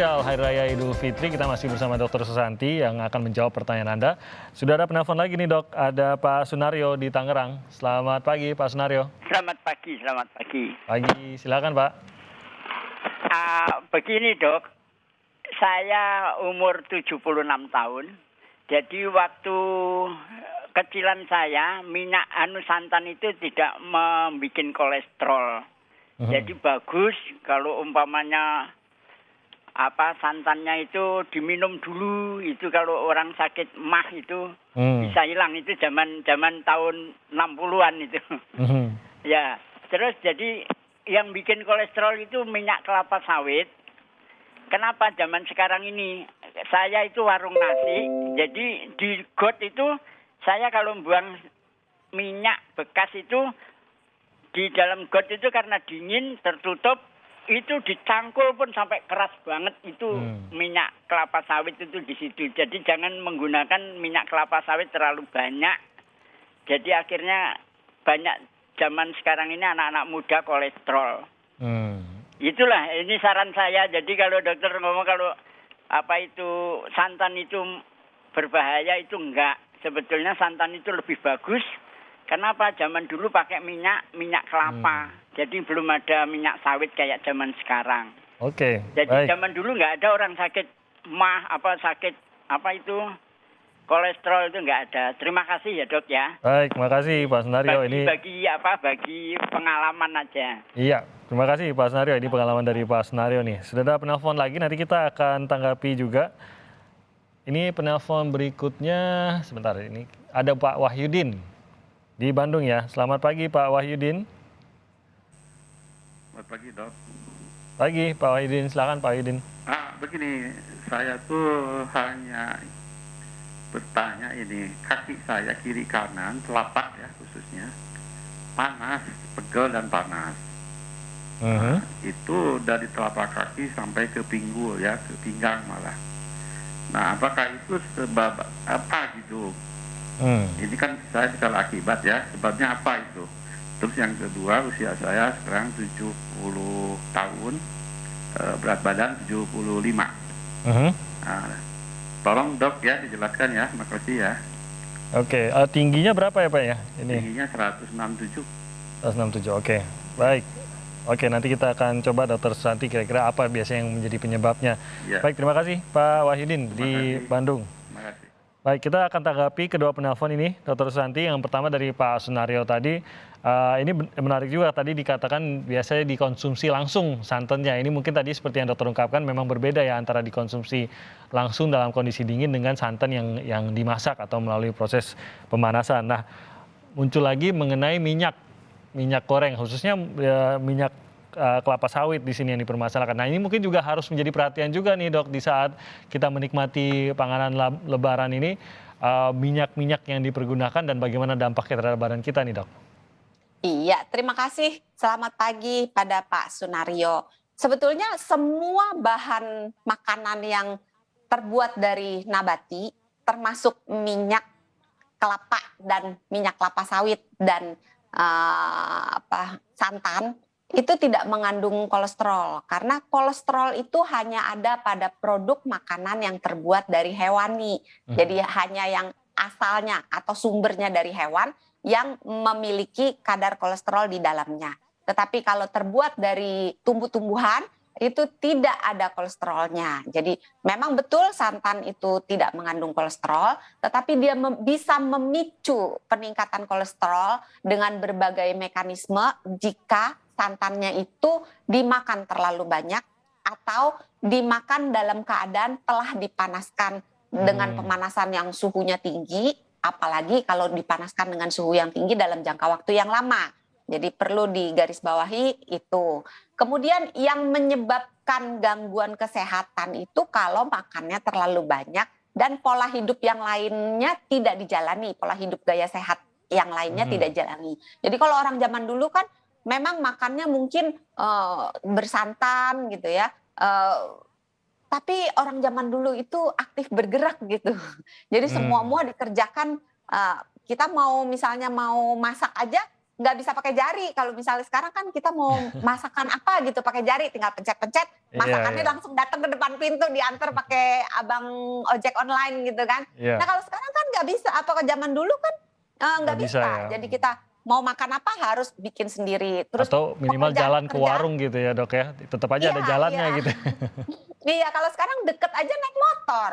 spesial Hari Raya Idul Fitri. Kita masih bersama Dr. Susanti yang akan menjawab pertanyaan Anda. Sudah ada penelpon lagi nih dok, ada Pak Sunario di Tangerang. Selamat pagi Pak Sunario. Selamat pagi, selamat pagi. Pagi, silakan Pak. Begini dok, saya umur 76 tahun. Jadi waktu kecilan saya, minyak santan itu tidak membuat kolesterol. Jadi bagus kalau umpamanya santannya itu diminum dulu, itu kalau orang sakit mah itu bisa hilang, itu zaman tahun 60-an itu. Ya, terus jadi yang bikin kolesterol itu minyak kelapa sawit. Kenapa zaman sekarang ini? Saya itu warung nasi, jadi di got itu saya kalau buang minyak bekas itu di dalam got itu karena dingin tertutup, itu dicangkul pun sampai keras banget itu minyak kelapa sawit itu di situ. Jadi jangan menggunakan minyak kelapa sawit terlalu banyak. Jadi akhirnya banyak zaman sekarang ini anak-anak muda kolesterol. Itulah ini saran saya. Jadi kalau dokter ngomong kalau santan itu berbahaya, itu enggak. Sebetulnya santan itu lebih bagus. Kenapa? Zaman dulu pakai minyak kelapa. Jadi belum ada minyak sawit kayak zaman sekarang. Oke. Jadi baik. Zaman dulu nggak ada orang sakit kolesterol itu nggak ada. Terima kasih ya dok ya. Baik, terima kasih Pak Sunario. Bagi pengalaman aja. Iya, terima kasih Pak Sunario. Ini pengalaman dari Pak Sunario nih. Sudah ada penelpon lagi, nanti kita akan tanggapi juga. Ini penelpon berikutnya, sebentar ini ada Pak Wahyudin di Bandung ya. Selamat pagi Pak Wahyudin. Selamat pagi dok. Pagi Pak Wahyudin, silakan Pak Wahyudin. Begini, saya tuh hanya bertanya ini, kaki saya kiri kanan, telapak ya khususnya, panas, pegel dan panas. Itu dari telapak kaki sampai ke pinggul ya, ke pinggang malah. Nah, apakah itu sebab apa gitu? Ini kan saya segala akibat ya, sebabnya apa itu? Terus yang kedua, usia saya sekarang 70 tahun, berat badan 75. Tolong dok ya dijelaskan ya, makasih ya. Oke, tingginya berapa ya Pak ya? Ini tingginya 167. 167, oke. Baik. Oke, nanti kita akan coba Dokter Susanti kira-kira apa biasanya yang menjadi penyebabnya. Ya. Baik, terima kasih Pak Wahyudin di Bandung. Terima kasih. Baik, kita akan tanggapi kedua penelpon ini, Dokter Susanti. Yang pertama dari Pak Sunario tadi, ini menarik juga tadi dikatakan biasanya dikonsumsi langsung santannya. Ini mungkin tadi seperti yang dokter ungkapkan memang berbeda ya antara dikonsumsi langsung dalam kondisi dingin dengan santan yang dimasak atau melalui proses pemanasan. Nah, muncul lagi mengenai minyak goreng, khususnya minyak kelapa sawit di sini yang dipermasalahkan. Nah, ini mungkin juga harus menjadi perhatian juga nih dok, di saat kita menikmati panganan lebaran ini, minyak-minyak yang dipergunakan dan bagaimana dampaknya terhadap badan kita nih dok. Iya, terima kasih. Selamat pagi pada Pak Sunario. Sebetulnya semua bahan makanan yang terbuat dari nabati, termasuk minyak kelapa dan minyak kelapa sawit dan santan, itu tidak mengandung kolesterol. Karena kolesterol itu hanya ada pada produk makanan yang terbuat dari hewani. Jadi hanya yang asalnya atau sumbernya dari hewan yang memiliki kadar kolesterol di dalamnya. Tetapi kalau terbuat dari tumbuh-tumbuhan, itu tidak ada kolesterolnya. Jadi memang betul santan itu tidak mengandung kolesterol, tetapi dia bisa memicu peningkatan kolesterol dengan berbagai mekanisme jika santannya itu dimakan terlalu banyak atau dimakan dalam keadaan telah dipanaskan dengan pemanasan yang suhunya tinggi, apalagi kalau dipanaskan dengan suhu yang tinggi dalam jangka waktu yang lama. Jadi perlu digarisbawahi itu. Kemudian yang menyebabkan gangguan kesehatan itu kalau makannya terlalu banyak dan pola hidup yang lainnya tidak dijalani, pola hidup gaya sehat yang lainnya tidak dijalani. Jadi kalau orang zaman dulu kan memang makannya mungkin bersantan gitu ya. Tapi orang zaman dulu itu aktif bergerak gitu. Jadi semua dikerjakan, kita misalnya mau masak aja, nggak bisa pakai jari. Kalau misalnya sekarang kan kita mau masakan apa gitu pakai jari, tinggal pencet-pencet, masakannya langsung datang ke depan pintu, diantar pakai abang ojek online gitu kan. Nah kalau sekarang kan nggak bisa, apa ke zaman dulu kan nggak bisa. Ya. Jadi kita mau makan apa harus bikin sendiri. Terus atau minimal jalan ke warung gitu ya Dok ya, tetap aja ada jalannya gitu. Iya, kalau sekarang deket aja naik motor.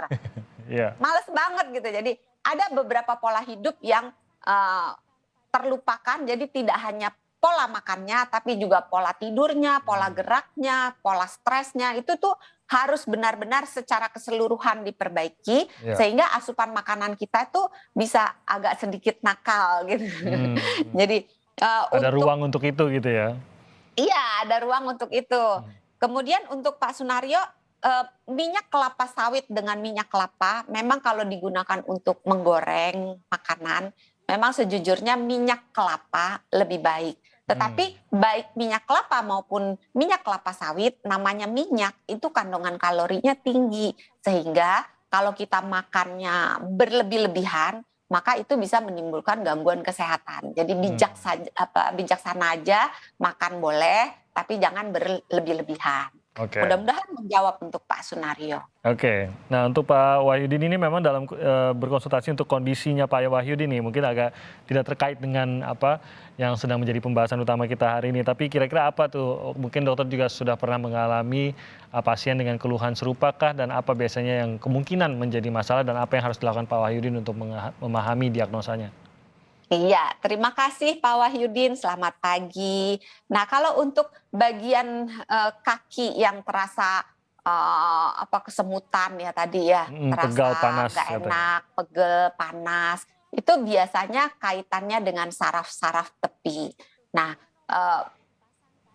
Males banget gitu. Jadi ada beberapa pola hidup yang terlupakan, jadi tidak hanya pola makannya, tapi juga pola tidurnya, pola geraknya, pola stresnya, itu tuh harus benar-benar secara keseluruhan diperbaiki, sehingga asupan makanan kita tuh bisa agak sedikit nakal gitu. Jadi ada ruang untuk itu gitu ya? Iya, ada ruang untuk itu. Kemudian untuk Pak Sunario, minyak kelapa sawit dengan minyak kelapa, memang kalau digunakan untuk menggoreng makanan, memang sejujurnya minyak kelapa lebih baik. Tetapi baik minyak kelapa maupun minyak kelapa sawit, namanya minyak itu kandungan kalorinya tinggi. Sehingga kalau kita makannya berlebih-lebihan, maka itu bisa menimbulkan gangguan kesehatan. Jadi bijaksana aja, makan boleh, tapi jangan berlebih-lebihan. Mudah-mudahan menjawab untuk Pak Sunario. Nah untuk Pak Wahyudin ini memang dalam berkonsultasi untuk kondisinya Pak Wahyudin ini mungkin agak tidak terkait dengan apa yang sedang menjadi pembahasan utama kita hari ini. Tapi kira-kira apa tuh, mungkin dokter juga sudah pernah mengalami pasien dengan keluhan serupakah, dan apa biasanya yang kemungkinan menjadi masalah, dan apa yang harus dilakukan Pak Wahyudin untuk memahami diagnosanya? Iya, terima kasih Pak Wahyudin, selamat pagi. Nah kalau untuk bagian kaki yang terasa kesemutan ya tadi ya, terasa pegal, panas, nggak enak, pegel, panas, itu biasanya kaitannya dengan saraf-saraf tepi. Nah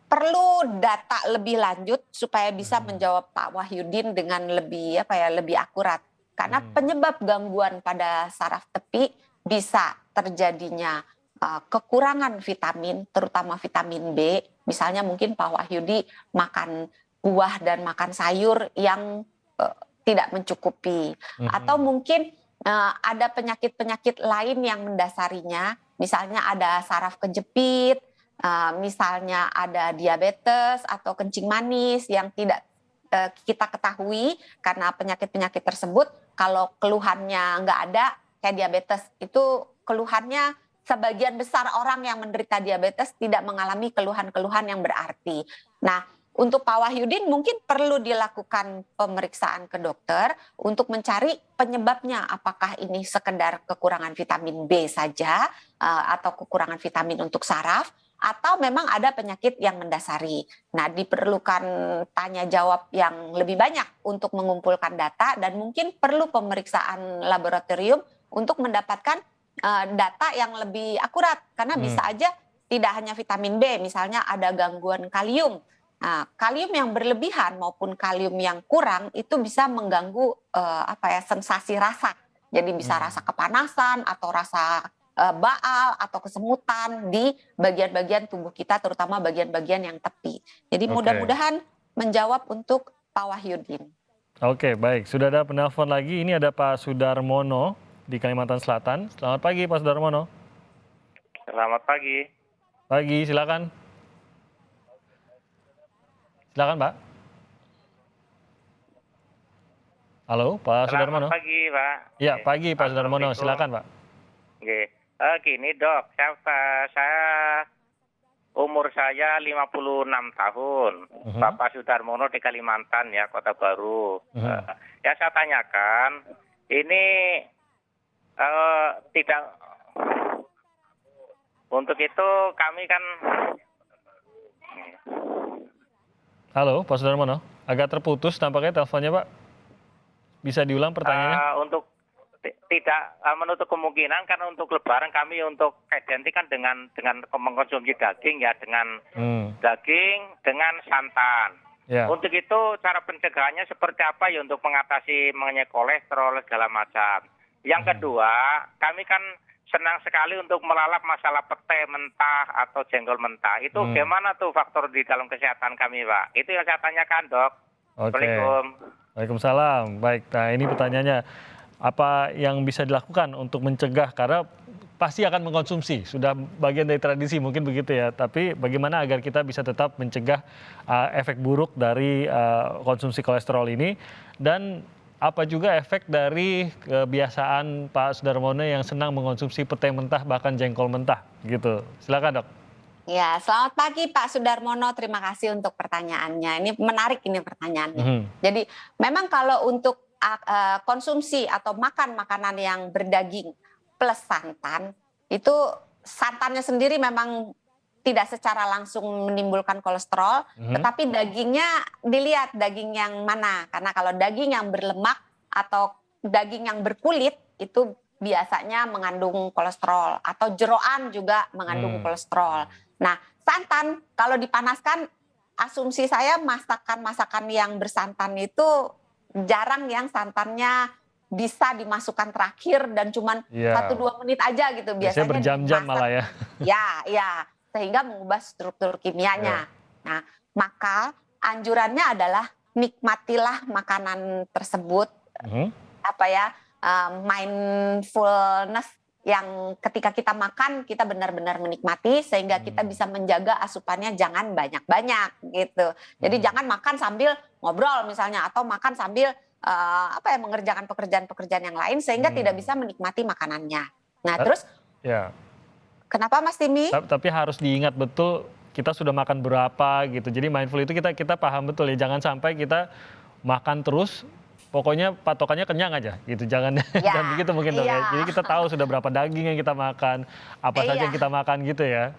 perlu data lebih lanjut supaya bisa menjawab Pak Wahyudin dengan lebih lebih akurat. Karena penyebab gangguan pada saraf tepi bisa terjadinya kekurangan vitamin, terutama vitamin B. Misalnya mungkin Pak Wahyudi makan buah dan makan sayur yang tidak mencukupi. Atau mungkin ada penyakit-penyakit lain yang mendasarinya. Misalnya ada saraf kejepit, misalnya ada diabetes atau kencing manis yang tidak kita ketahui karena penyakit-penyakit tersebut. Kalau keluhannya nggak ada, kayak diabetes, itu keluhannya sebagian besar orang yang menderita diabetes tidak mengalami keluhan-keluhan yang berarti. Nah, untuk Pak Wahyudin mungkin perlu dilakukan pemeriksaan ke dokter untuk mencari penyebabnya. Apakah ini sekedar kekurangan vitamin B saja atau kekurangan vitamin untuk saraf, atau memang ada penyakit yang mendasari. Nah, diperlukan tanya jawab yang lebih banyak untuk mengumpulkan data, dan mungkin perlu pemeriksaan laboratorium untuk mendapatkan data yang lebih akurat. Karena bisa aja tidak hanya vitamin B, misalnya ada gangguan kalium. Nah, kalium yang berlebihan maupun kalium yang kurang itu bisa mengganggu sensasi rasa. Jadi bisa rasa kepanasan atau rasa baal atau kesemutan di bagian-bagian tubuh kita, terutama bagian-bagian yang tepi. Jadi mudah-mudahan menjawab untuk Pak Wahyudin. Baik. Sudah ada penelpon lagi. Ini ada Pak Sudarmono di Kalimantan Selatan. Selamat pagi Pak Sudarmono. Selamat pagi. Pagi, silakan. Silakan Pak. Halo Pak Sudarmono. Selamat pagi Pak. Ya, pagi Pak Sudarmono, silakan Pak. Gini Dok, saya umur saya 56 tahun. Bapak Sudarmono di Kalimantan ya, Kota Baru. Ya saya tanyakan, ini tidak, untuk itu kami kan. Halo Pak Sudarmono, agak terputus tampaknya teleponnya Pak. Bisa diulang pertanyaannya? Untuk tidak menutup kemungkinan, karena untuk Lebaran kami untuk identik kan dengan mengkonsumsi daging ya, dengan daging dengan santan. Untuk itu cara pencegahannya seperti apa ya untuk mengatasi mengenai kolesterol segala macam. Yang kedua, kami kan senang sekali untuk melalap masalah pete mentah atau jengkol mentah. Itu gimana tuh faktor di dalam kesehatan kami Pak? Itu yang saya tanyakan Dok. Assalamualaikum. Waalaikumsalam. Baik, nah ini pertanyaannya. Apa yang bisa dilakukan untuk mencegah, karena pasti akan mengkonsumsi, sudah bagian dari tradisi mungkin begitu ya. Tapi bagaimana agar kita bisa tetap mencegah efek buruk dari konsumsi kolesterol ini, dan apa juga efek dari kebiasaan Pak Sudarmono yang senang mengkonsumsi pete mentah bahkan jengkol mentah gitu. Silakan, Dok. Ya, selamat pagi Pak Sudarmono. Terima kasih untuk pertanyaannya. Ini menarik ini pertanyaannya. Jadi memang kalau untuk konsumsi atau makan makanan yang berdaging plus santan, itu santannya sendiri memang tidak secara langsung menimbulkan kolesterol, tetapi dagingnya dilihat daging yang mana. Karena kalau daging yang berlemak atau daging yang berkulit itu biasanya mengandung kolesterol, atau jeroan juga mengandung kolesterol. Nah, santan kalau dipanaskan, asumsi saya masakan-masakan yang bersantan itu jarang yang santannya bisa dimasukkan terakhir dan cuman 1-2 menit aja gitu. Biasanya berjam-jam malah ya. Ya, sehingga mengubah struktur kimianya. Nah, maka anjurannya adalah nikmatilah makanan tersebut, mindfulness, yang ketika kita makan kita benar-benar menikmati sehingga kita bisa menjaga asupannya jangan banyak-banyak gitu. Jadi jangan makan sambil ngobrol misalnya, atau makan sambil mengerjakan pekerjaan-pekerjaan yang lain sehingga tidak bisa menikmati makanannya. Nah, terus kenapa Mas Timi? Tapi harus diingat betul kita sudah makan berapa gitu. Jadi mindful itu kita paham betul ya, jangan sampai kita makan terus pokoknya patokannya kenyang aja gitu, jangan begitu mungkin Dok ya. Jadi kita tahu sudah berapa daging yang kita makan, apa saja yang kita makan gitu ya.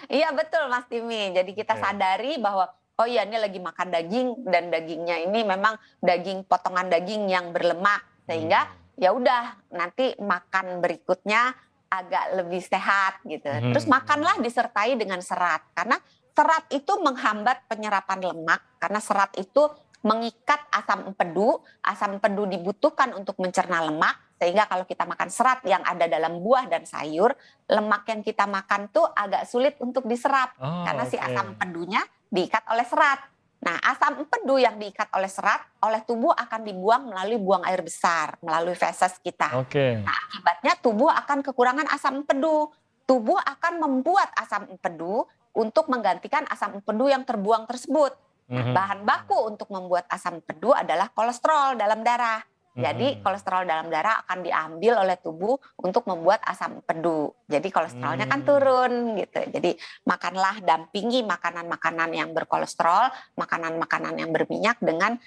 Iya betul Mas Timi, jadi kita sadari bahwa oh iya ini lagi makan daging, dan dagingnya ini memang daging potongan daging yang berlemak, sehingga ya udah nanti makan berikutnya agak lebih sehat gitu. Terus makanlah disertai dengan serat, karena serat itu menghambat penyerapan lemak, karena serat itu mengikat asam empedu. Asam empedu dibutuhkan untuk mencerna lemak, sehingga kalau kita makan serat yang ada dalam buah dan sayur, lemak yang kita makan tuh agak sulit untuk diserap karena si asam empedunya diikat oleh serat. Nah, asam empedu yang diikat oleh serat oleh tubuh akan dibuang melalui buang air besar, melalui feses kita. Nah, akibatnya tubuh akan kekurangan asam empedu. Tubuh akan membuat asam empedu untuk menggantikan asam empedu yang terbuang tersebut. Nah, bahan baku untuk membuat asam empedu adalah kolesterol dalam darah. Jadi kolesterol dalam darah akan diambil oleh tubuh untuk membuat asam empedu. Jadi kolesterolnya kan turun gitu. Jadi makanlah, dampingi makanan-makanan yang berkolesterol, makanan-makanan yang berminyak dengan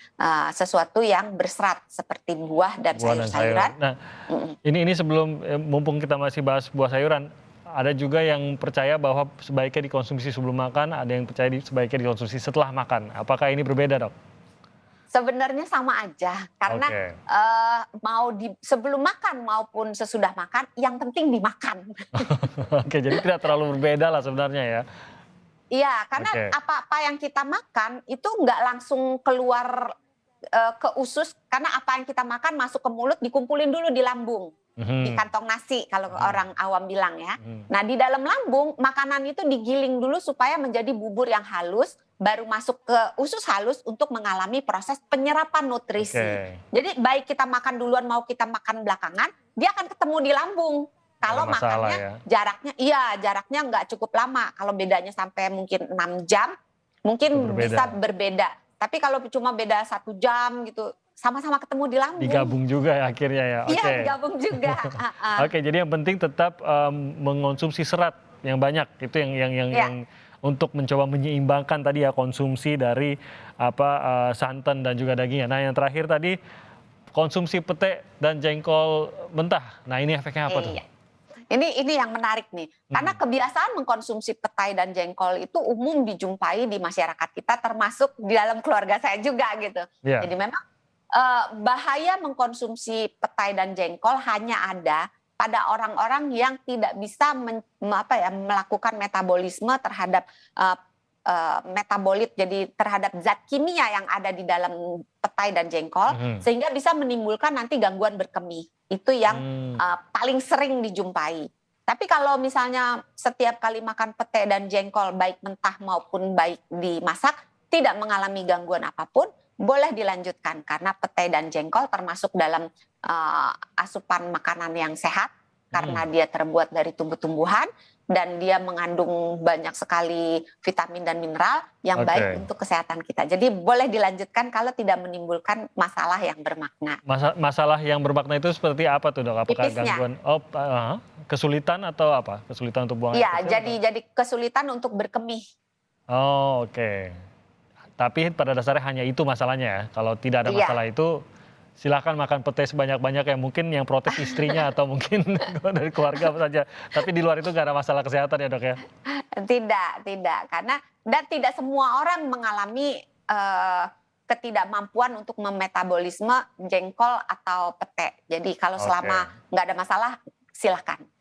sesuatu yang berserat seperti buah dan sayur-sayuran. Nah, ini sebelum mumpung kita masih bahas buah sayuran, ada juga yang percaya bahwa sebaiknya dikonsumsi sebelum makan, ada yang percaya sebaiknya dikonsumsi setelah makan. Apakah ini berbeda, Dok? Sebenarnya sama aja, karena sebelum makan maupun sesudah makan, yang penting dimakan. Jadi tidak terlalu berbeda lah sebenarnya ya. Iya, karena apa-apa yang kita makan itu nggak langsung keluar ke usus, karena apa yang kita makan masuk ke mulut dikumpulin dulu di lambung. Di kantong nasi kalau orang awam bilang ya. Nah, di dalam lambung makanan itu digiling dulu supaya menjadi bubur yang halus, baru masuk ke usus halus untuk mengalami proses penyerapan nutrisi. Jadi baik kita makan duluan mau kita makan belakangan, dia akan ketemu di lambung. Kalau makannya jaraknya nggak cukup lama. Kalau bedanya sampai mungkin 6 jam, mungkin bisa berbeda. Tapi kalau cuma beda 1 jam gitu, sama-sama ketemu di lambung. Digabung juga ya akhirnya ya. Iya, digabung juga. Jadi yang penting tetap mengonsumsi serat yang banyak. Itu yang untuk mencoba menyeimbangkan tadi ya konsumsi dari santan dan juga dagingnya. Nah, yang terakhir tadi konsumsi pete dan jengkol mentah. Nah, ini efeknya apa tuh? Ini yang menarik nih. Karena kebiasaan mengkonsumsi petai dan jengkol itu umum dijumpai di masyarakat kita, termasuk di dalam keluarga saya juga gitu. Jadi memang bahaya mengkonsumsi petai dan jengkol hanya ada pada orang-orang yang tidak bisa melakukan metabolisme terhadap metabolit, jadi terhadap zat kimia yang ada di dalam petai dan jengkol, sehingga bisa menimbulkan nanti gangguan berkemih. Itu yang paling sering dijumpai. Tapi kalau misalnya setiap kali makan pete dan jengkol, baik mentah maupun baik dimasak, tidak mengalami gangguan apapun, boleh dilanjutkan, karena petai dan jengkol termasuk dalam asupan makanan yang sehat, karena dia terbuat dari tumbuh-tumbuhan dan dia mengandung banyak sekali vitamin dan mineral yang baik untuk kesehatan kita. Jadi boleh dilanjutkan kalau tidak menimbulkan masalah yang bermakna. Masalah yang bermakna itu seperti apa tuh, Dok? Apakah Pipisnya. gangguan kesulitan atau apa? Kesulitan untuk buang air Iya, kecil? jadi kesulitan untuk berkemih. Oh, oke. Tapi pada dasarnya hanya itu masalahnya ya. Kalau tidak ada masalah itu silakan makan pete sebanyak-banyak ya. Mungkin yang protes istrinya atau mungkin dari keluarga apa saja. Tapi di luar itu nggak ada masalah kesehatan ya, Dok ya? Tidak. Karena dan tidak semua orang mengalami ketidakmampuan untuk memetabolisme jengkol atau pete. Jadi kalau selama nggak ada masalah, silakan.